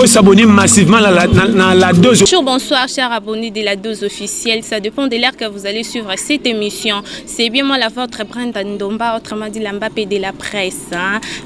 s'abonner massivement à la dose. Bonsoir chers abonnés de la dose officielle, ça dépend de l'heure que vous allez suivre cette émission. C'est bien moi la votre Brenda Ndomba, autrement dit l'Ambappé de la presse.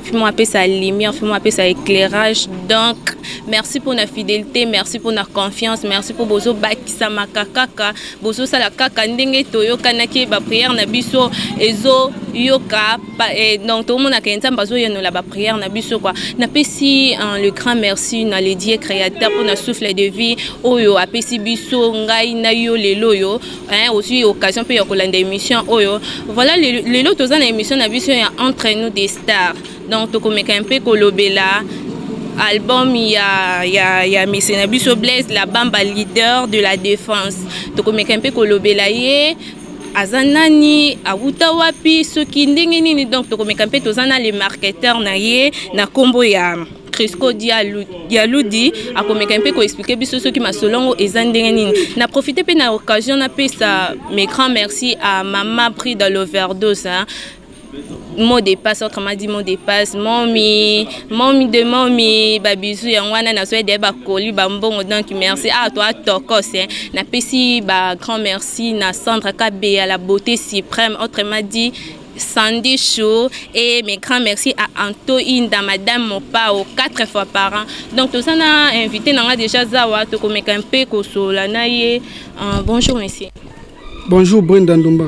Fais-moi appeler sa lumière, fais-moi appeler sa éclairage. Donc, merci pour notre fidélité, merci pour notre confiance, merci pour bozo bakisa makakaka, bozo sala kaka ndenge toyo kanaki ba prière na biso ezo yoka donc tout le monde a qu'un temps bazo yano la ba prière na biso quoi. Na pesi le grand merci na le Dieu créateur pour notre souffle de vie oyo apesi biso ngai na yo lelo yo aussi occasion pe yokolanda émission oyo. Voilà lelo tozana émission na biso ya entre nous des stars. Donc tokomeka un peu kolobela album il y a Messena Biso Blaise la Bamba leader de la défense. Tokomeka un peu kolobela ye azanani awuta wapi soki ndenge nini donc tokomeka un peu tozana les marketeurs na ye na kombo ya Crisco Dialoudi a komeka un peu ko expliquer biso soki masolongo ezandenge nini. Na profiter pe na occasion na pesa mes grands merci à maman pris dans l'overdose mot de passe autrement dit mot de passe mommy babizou yangwana na souhaite ba koli ba mbongo donc merci à toi tokos na pesi ba grand merci na Sandra Kabé à la beauté suprême autrement dit Sandy Chou et mes grands merci à Anto Inda madame Mopao 4 fois par an. Donc tout ça na invité na déjà zawa to komeka un peu ko solana ye. Bonjour monsieur. Bonjour Brenda Ndomba.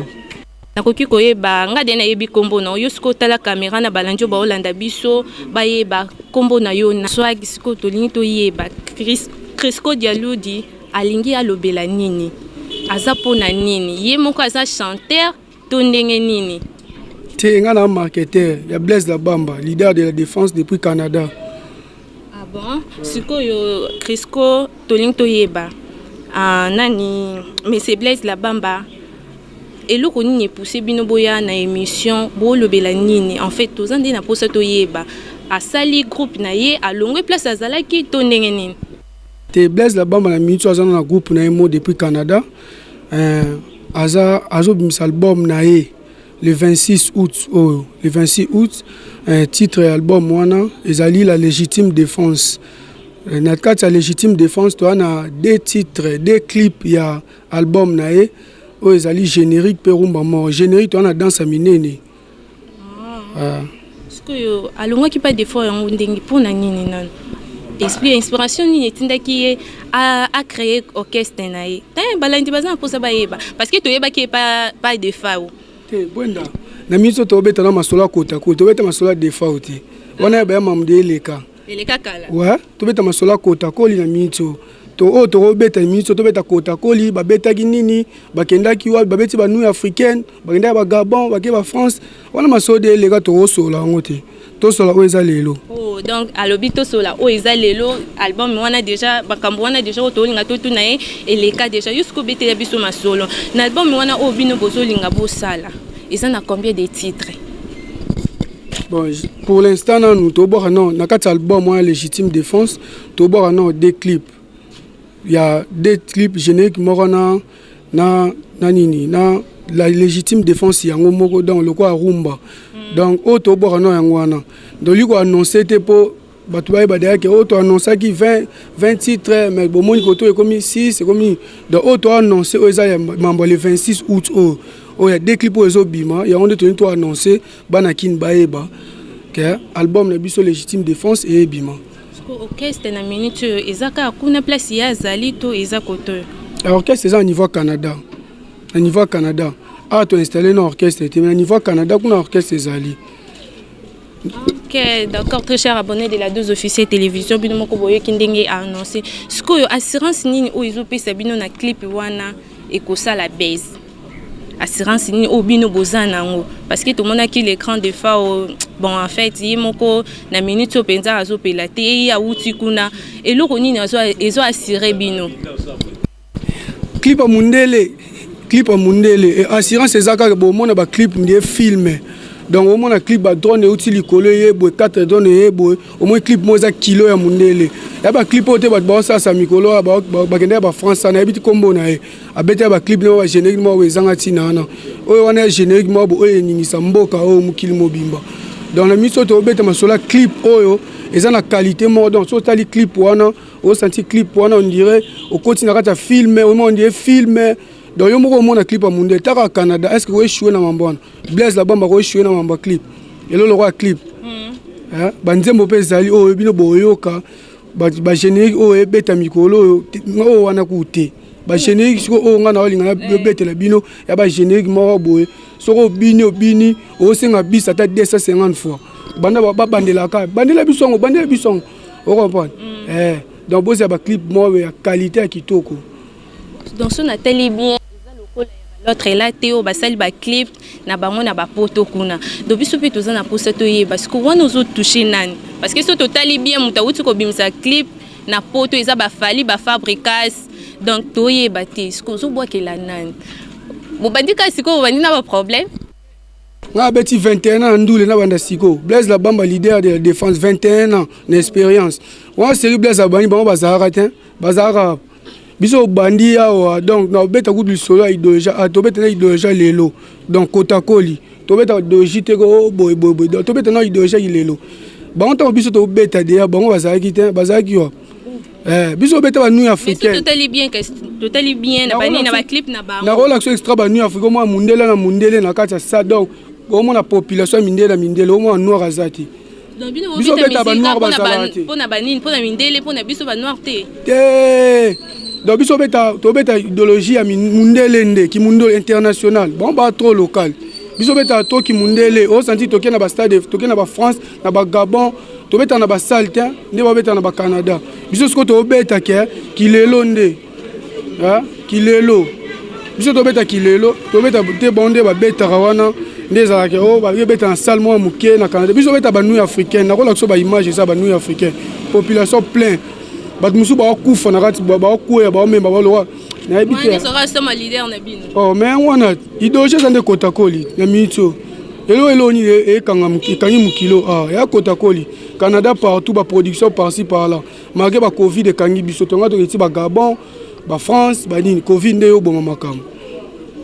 Nakoki koyeba nga de na yebi kombo na yo siko tala caméra na balanjo ba olanda biso ba yeba kombo na yo na swag siko to lingi to yeba Crisco Dialoudi alingi alobela nini azapo na nini ye moko aza chanteur to ndenge nini te nga na marketeur ya Blaise la Bamba leader de la défense depuis Canada. Ah bon siko yo Crisco to lingi to yeba nani mais c'est Blaise la Bamba. Et le qu'on y poussé bino boya na émission bolo belanini en fait tous andi na posa to yeba a sali groupe na ye a longue place azala ki to ndengeni te Blaise la Bamba na minute azana na groupe na emo depuis Canada azo bimisa album na ye le 26 août le 26 août titre album wana ezali la légitime défense na kati ya légitime défense to na deux titres deux clips ya album na ye oh ezali générique perumba mort générique to na danse minene ce que alonga ki pas des fois on ndingi pona nini nan explique inspiration ni etindaki a créer orchestre na ye tan balandi bazana posa ba yeba parce que to yeba ki pas de fao te bonda na miso to beta na masola kota ko to beta masola de fao te wana ba mamde eleka kala ouais to beta masola kota ko li na miso to beta miso to beta kota koli ba beta nini bakendaki wa ba beti ba nouilles africaines bakenda ba Gabon ba ke ba France wana masode les gars to sola ngote to sola o ezalelo donc alobi to sola o ezalelo album wana déjà bakambo wana déjà to linga to tuna et les cas déjà jusqu'au bete ya biso masolo na album wana o bino bozo linga bo sala ils en a combien de titres? Bon, pour l'instant nous to bora non na kat album moi légitime défense to bora non des clips. Il y a des clips génériques morana na nini na la légitime défense yango moko dans le quoi rumba donc auto borano yango wana donc lui ko annoncer te po batu ba derrière que auto annoncer qui 20 titres mais bon moni ko to e comme 6 c'est comme donc auto annoncer o eza mambo le 26 août il y a des clips ozo bima ya onde to annoncer bana kin baeba que album na biso légitime défense et bima orchestre na minute ezaka kuna place ya zalito ezakoto orchestre c'est au niveau Canada to installer un orchestre mais au niveau Canada kuna orchestre ezali. Ok, d'accord, très cher abonné de la dose officielle télévision bino moko boye kindenge a annoncé ce que assurance nini o izo pesa bino na clip wana ekosa la base assurance ni obino bozana ngo parce que tout le monde a qui l'écran de fa bon en fait yi moko na minute openza azo pela te ya uti kuna eloko nini azo assurer bino clip a mundele et assurance ezaka bo mona ba clip ndie filmer donc au moins clip ba drone uti likolo yebo 4 drone yebo au moins clip moza kilo ya mundele ya ba clip ote ba sa mikolo ba kende ba France na ebiti kombo na e abeta ba clip no ba générique mo wezanga tina na oyo wana générique mo bo oyo ningisa mboka o mukili mobimba dans la mission to obeta masola clip oyo ils ont la qualité mort donc so tali clip wana au senti clip wana on dirait au continue à filmer on dirait filmer donc yo moko mona clip à monde taka Canada est-ce que vous jouer na mambona Blaise la bamba jouer na mamba clip et le roi clip hein banzembo pe zali o bino boyoka ba générique o ebeta mikolo o wana kuté ba générique siko o ngana olinga na betela bino ya ba générique moko boye soko bini o senga bis ata 250 fois banda ba bandela ka bandela bisongo o comprendre donc boza ba clip mo ya qualité ya kitoko donc so na teli bien l'autre là Théo basali ba clip na bango na ba poto kuna donc biso pe toza na posa to ye parce que wana ozo toucher nani parce que so totali bien muta uti ko bimisa clip na poto eza ba fali ba fabricas donc to ye bati ce ko zo boa ke la nani bo bandika siko bandi na ba problème na beti 21 ans ndule na banda siko Blaise la bamba leader de la défense 21 ans d'expérience wa série Blaise abani bango bazara biso bandi awa donc na beta ku du solo idéologie to beta na idéologie lelo donc kotakoli to beta idéologie te ko boy to beta na idéologie lelo bango to biso to beta de bango bazaki yo biso beta ba nu africain totally bien na bani na ba clip na ba na relation extra ba nu africain mo mundele na kata ça donc au moins la population mindele au moins noir azati donc biso beta ba noir bazalati pona banini pona mindele pona biso ba noir te donc biso beta to beta idéologie ya mundele nde ki mundo international bon ba trop local biso beta to ki mundele o senti to na ba stade to na ba France na ba Gabon to beta na ba Salta nde ba beta na ba Canada biso sko to beta ki lelo nde ki lelo biso to beta ki lelo to beta te bonde ba beta wana nde za ke o ba beta en salle mo muke na Canada biso beta ba nouilles africaines na ko la so ba image ça ba nouilles africaines population plein bat musu ba kufa na kati ba kuya ba memba ba lowa na ebite moi sera sama leader na bino oh mais wana idéologie zande kotakoli na mito elo ni e kanga kanyi mukilo ya kotakoli Canada partout ba production par-ci par-là malgré ba Covid kangi biso tonga to eti ba Gabon ba France ba nini Covid nde yo bonga makambo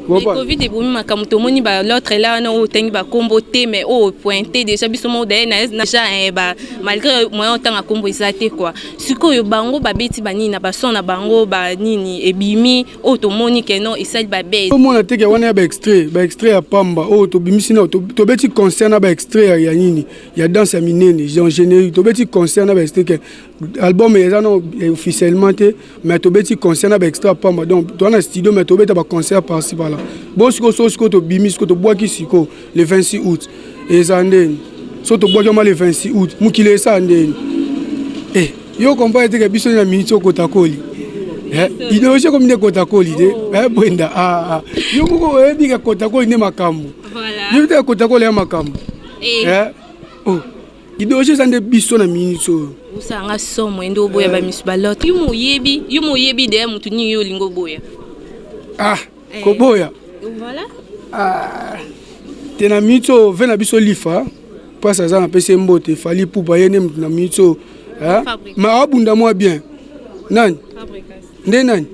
le Covid est boumi makambo to moni ba l'autre là na o tengi ba combo te mais o pointé déjà biso mo de na déjà ba malgré moyen temps a combo isate quoi sikoyo bango ba beti ba nini na ba son na bango ba nini ebimi o to moni ke non isali ba base o mona teke wana ba extrait ya pamba o to bimisi na to beti concert na ba extrait ya nini ya danse ya minene en générique to beti concert na ba extrait que album ya non officiellement te mais to beti concert na ba extrait pamba donc to na studio mais to beta ba concert par-ci par-là bon siko to bimi siko to boaki siko le 26 août et zandeni so to boaki ma le 26 août mukile sa ndeni yo comprendre que biso na minute kotakoli idéologie comme ne kotakoli de brenda yo moko ebika kotakoli ne makambo voilà yo te kotakoli ya makambo idéologie zande biso na minute usanga somo endo boya ba misu balot yo moyebi de mutu ni yo lingo boya koboya voilà tena mito vena biso lifa pasa za na pese mbote fali pupa yene na mito ma abunda moi bien nani nde nani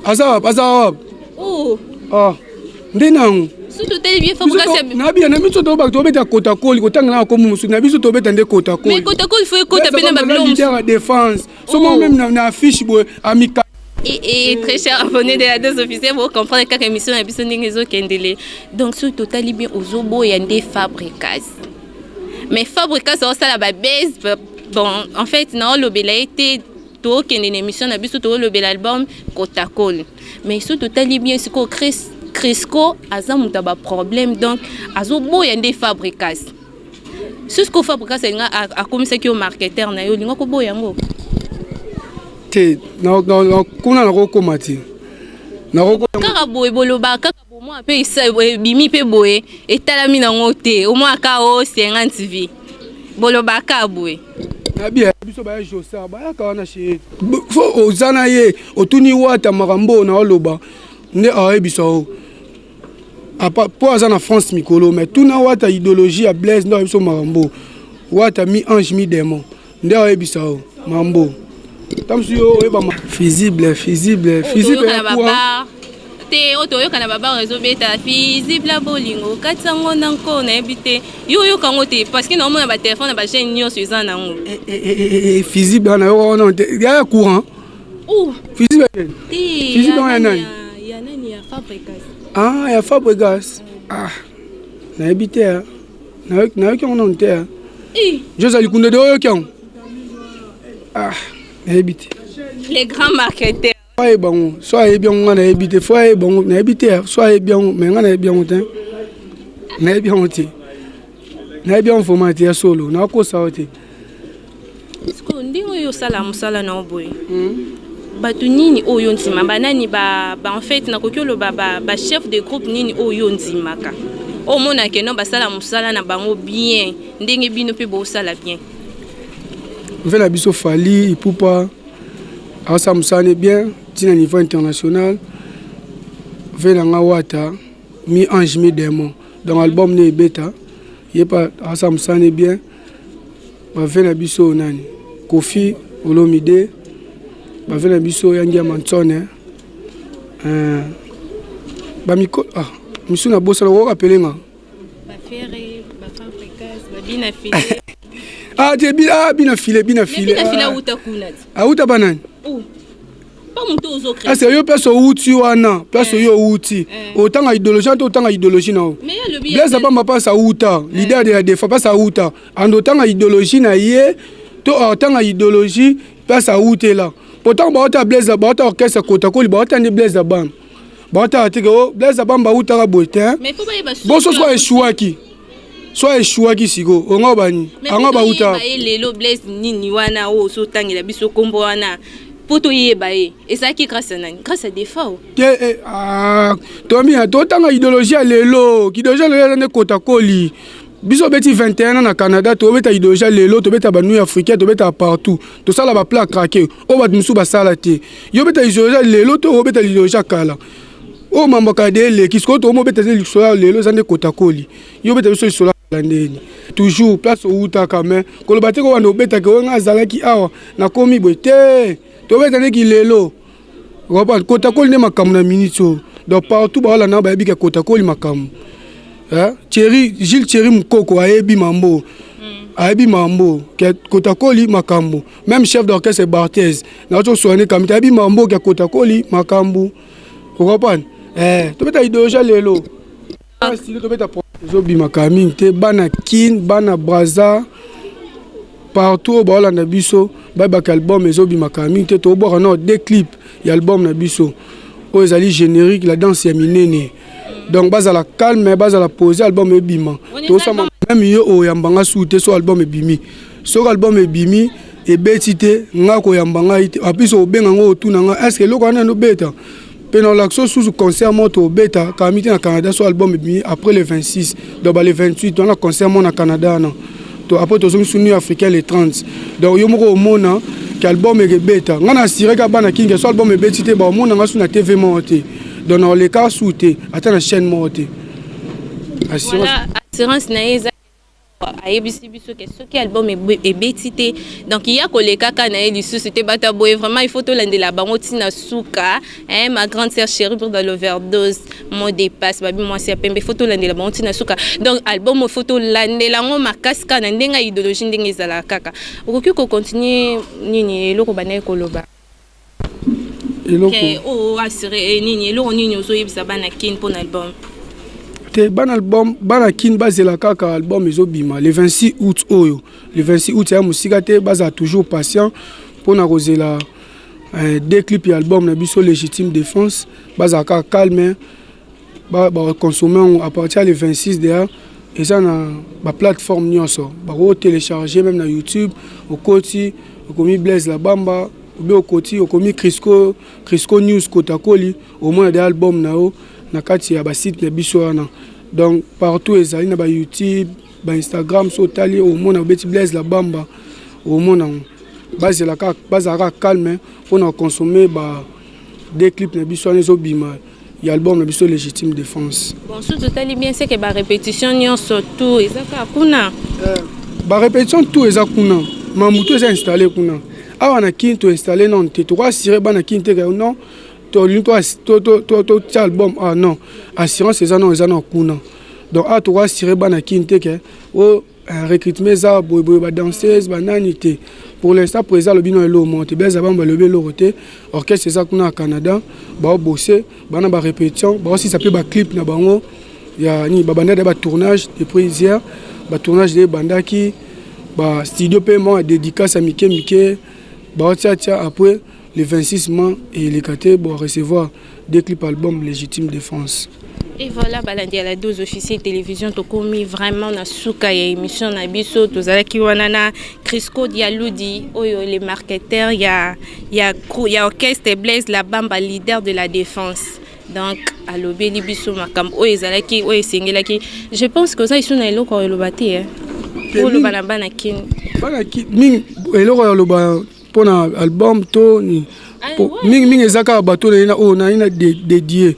azawab nde nangu surtout teli bien fabrication na bien na mito to ba to beta kotakoli kotanga na ko musu na biso to beta nde kotakoli mais kotakoli faut kota pena ba blom la défense so moi même na affiche boy amical. Et très cher abonné de la dose officielle, vous comprenez qu'à l'émission a besoin de kendele. Donc sur total bien aux obo il y a des fabricas. Mais fabricas ça la base bon en fait non le bel été tout qui une émission a besoin tout le bel album Kotakol. Mais sur total bien ce que Crisco a mutaba problème donc azobo il y a des fabricas. Ce que fabricas a comme ça qui au marketeur na yo linga ko boyango. kuna na kokomati na kaka boye boloba kaka bomo ape isa bimi pe boye etalami nango te au moins ka o 50 vie boloba ka boye na bien biso ba josa ba ka wana chez fo ozana ye otuni wata makambo na oloba nde biso apa po azana France mikolo mais tuna wata idéologie ya Blaise ndo biso makambo wata mi ange mi démon nde biso makambo visible te otoyoka na baba réseau beta visible bolingo katsango nanko na ebite yo kango te parce que normalement ba téléphone na ba chaîne nyonso eza nango visible na yo non te ya courant visible visible ya nani ya Fabregas ya Fabregas na ebite na yo kango non te Josali kunde de yo kango na ebite les grands marketeurs Soit bon, soit bien on a habité, soit bon, on a habité, soit bien, mais on a bien on a bien on a bien formaté solo, na ko sauté. Est-ce que ndingo yo sala musala na oboy? Batu nini oyo ntima banani ba en fait na kokyo ba chef de groupe nini oyo ntimaka. O mona ke no basala musala na bango bien, ndenge bino pe bo sala bien. Vela biso fali ipupa asa musane bien. Tina niveau international Velanga Wata mi ange mi démon dans l'album ne beta yé pas Asam Sane bien ba vena biso nani Kofi Olomide ba vena biso Yangia Mansone ba miko misu na bossa lo rappeler nga ba Ferré ba Fabregas ba bina filé bina filé bina filé uta kunat uta banane c'est yo place outi wana place yo outi autant à idéologie autant à idéologie non Blaise Bamba passe à outa leader de la défense passe à outa en autant à idéologie na yé to autant à idéologie passe à outé là pourtant ba Blaise Bamba orchestre Kotako ba autant de Blaise Bamba ba autant atiko Blaise Bamba outa ka botin mais faut pas bon soit échouaki soit échouaki sigo onga bani anga ba outa lelo Blaise nini wana o so tangela biso kombo wana poto yebaye et ça qui grâce à nani grâce à des fois Tommy to tanga idéologie lelo ki déjà le ne Kotakoli biso beti 21 na Canada to beta idéologie lelo to beta banu africain to beta partout to sala ba plat craquer o ba musu ba sala te yo beta idéologie lelo to beta idéologie kala o mambo ka de le kisko to mo beta idéologie lelo zande Kotakoli yo beta biso isola landeni toujours place où ta quand ko le bateko wana beta ko nga zala ki awa na komi bote to beta ne ki lelo Kotakoli ne makamu na minito donc partout ba la na ba bika Kotakoli makamu Gilles Thierry Mukoko ayebi mambo ke Kotakoli makambo même chef d'orchestre Barthez na to soigner comme ayebi mambo ke Kotakoli makambo vous comprenez to beta idéologie lelo style to beta zobi makami te bana kin bana braza partout ba la na biso ba album ezobi makami te to bo na deux clips ya album na biso o ezali générique la danse ya minene donc baza la calme baza la poser album ebima to sama même yo o yambanga soute so album ebimi so album ebimi ebetite nga ko yambanga ite apiso obenga ngo otuna nga est-ce que loko na no beta pendant l'action sous concert moto beta kamite na Canada so album ebimi après le 26 donc le 28 on a concert mon na Canada non to après to so sunu africain le 30 donc yo moko mona que album ebeta nga na sire ka bana kinga so album ebetite ba mona nga suna TV monté dans les cas souté attends la chaîne monté assurance naeza ayebisi biso que ce qui album est betité donc il y a koleka kana elisu c'était bata boy vraiment il faut to landela bango tina suka ma grande sœur chérie pour dans l'overdose mon dépasse babi moi c'est pembe photo landela bango tina suka donc album photo landela ngo makaska na ndenga idéologie ndenge ezala kaka okoki ko continuer nini eloko bana ekoloba okay assuré nini eloko nini ozoyebisa bana kin pour album te ban album bana kin bazela kaka album ezobima le 26 août oyo le 26 août ya musika te baza toujours patient pour na kozela deux clips ya album na biso légitime défense baza ka calme ba consommer à partir le 26 derrière et ça na ba plateforme nyonso ba ko télécharger même na YouTube au koti okomi Blaise la Bamba obi au koti okomi Crisco News Kotakoli au moins des albums nao na kati ya ba site na biso wana donc partout ezali na ba YouTube ba Instagram so tali au moins na beti Blaise la Bamba au moins na base la ka calme pour na consommer ba des clips na biso wana zo bima ya album na biso légitime défense bon surtout tali bien c'est que ba répétition nyonso tout ezaka kuna ba répétition tout ezakuna mamuto eza installé kuna awa na kinto installé non te to assurer bana kinte non to album ah non assurance eza non kuna donc a to assurer bana kinte ke o recrutement za boy ba danseuse banani te pour l'instant présent le bino elo monte beza bamba le belo roté orchestre za kuna Canada ba bosser bana ba répétition ba aussi ça peut ba clip na bango ya ni ba banda ba tournage depuis hier ba tournage de bandaki ba studio paiement dédicace à Mike ba tia après le 26 mai et les caté pour recevoir des clips albums Légitime Défense. Et voilà, balandi à la dose officielle télévision, to komi vraiment na suka ya émission na biso, to zalaki wanana Crisco Dialoudi, oyo les marketeurs, ya orchestre Blaise la Bamba leader de la défense. Donc à l'obéli biso makam oyo zalaki oyo sengelaki. Je pense que ça ils sont na eloko oyo lobati hein. Pour le banabana kin. Bana ki ming eloko oyo loba pour un album to ni ming ezaka bato na ina dédié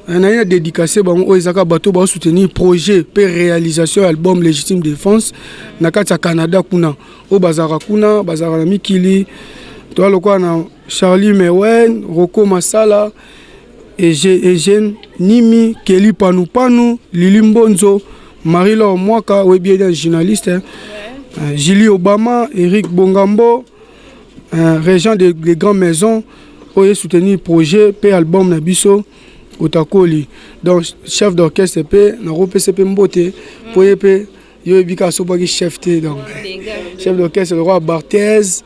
na ina dédicacé bango o ezaka bato ba soutenir projet pe réalisation album Légitime Défense na kati ya Canada kuna o bazara na mikili to lokwa na Charlie Mewen Rocco Masala Eugène Nimi Kelly Panu Lili Mbonzo Marie-Laure Mwaka ou bien un journaliste hein. Julie Obama Eric Bongambo régent des grandes maisons pour soutenir projet pe album na biso Otakoli donc chef d'orchestre pe na PCP Mbote pour pe yo bika so baki chef te donc chef d'orchestre le roi Barthez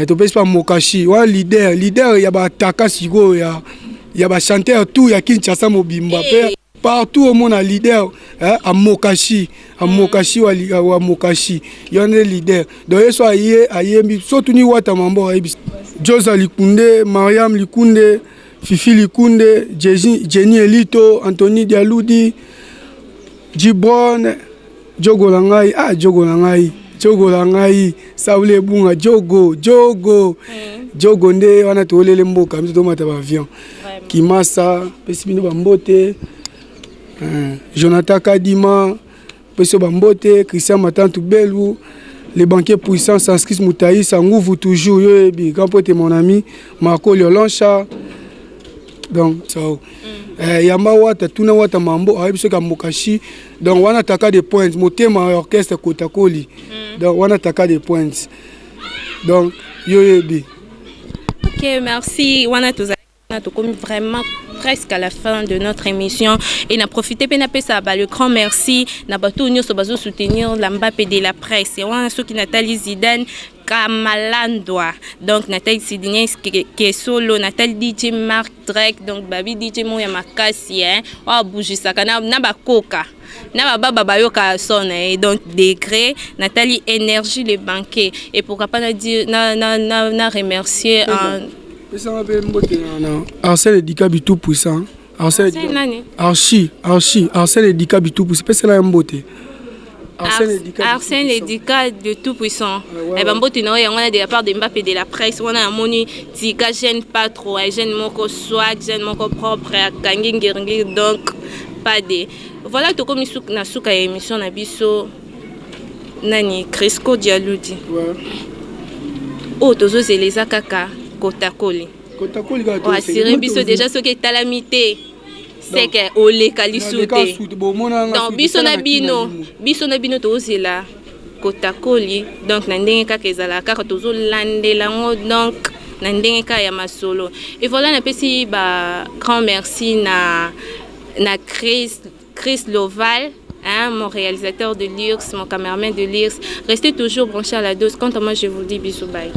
to pe pas Mokashi wa leader ya ba taka sigo ya ba chanteur tout ya Kinshasa Mobimba pe partout au monde a leader hein, à Mokashi wa Mokashi yone leader donc yeso ayembi surtout ni wata mambo Josa Likunde Mariam Likunde Fifi Likunde Jenny Elito Anthony Dialoudi Gibron Jogo Langai Saule Bunga Jogo nde wana tolele mboka mito mata ba avion Kimasa pesibino bambote Jonathan Kadima, Peso Bambote, Christian Matantou Belou, les banquiers puissants, Sanskrit Moutaï, Sangouvou toujours, grand pote mon ami, Marco Liolancha. Donc, ça. Yamba Wata, Tuna Wata Mambo, Aïbso Kamokashi. Donc, on a taka des points. Motema orchestre Kotakoli. Donc, on a taka des points. Donc, yoyebi. Ok, merci. On a tous vraiment presque à la fin de notre émission et n'a profité ça le grand merci n'a pas tout nous soutenir la Mbappé de la presse et on a ceux qui Nathalie Zidane Kamalandwa donc Nathalie Zidane qui est solo Nathalie DJ Mark Drake donc babi DJ Moya Makasi hein wa bouger ça kana na ba coca na baba bayoka son et donc degré Nathalie Énergie les banquiers et pourquoi pas dire na remercier Arsène Edikabi tout puissant. Arsène Edikabi tout puissant. C'est la mbote. Arsène Edika de tout puissant. Et ben mbote non on a de la part de Mbappé de la presse on a moni tika gêne pas trop gêne moko swag gêne moko propre kangi donc pas de voilà to comme na suka émission na biso nani Crisco Dialoudi. Oh tozo zeleza kaka Kotakoli wa siri biso déjà ce qui est talamité c'est que ole kalisute donc biso na bino tozela Kotakoli donc na ndenge kaka ezala kaka tozo landela ngo donc na ndenge kaka ya masolo et voilà na pesi ba grand merci na Chris Loval hein, mon réalisateur de Lux, mon caméraman de Lux. Restez toujours branchés à la dose. Quant à moi, je vous dis bisous, bye.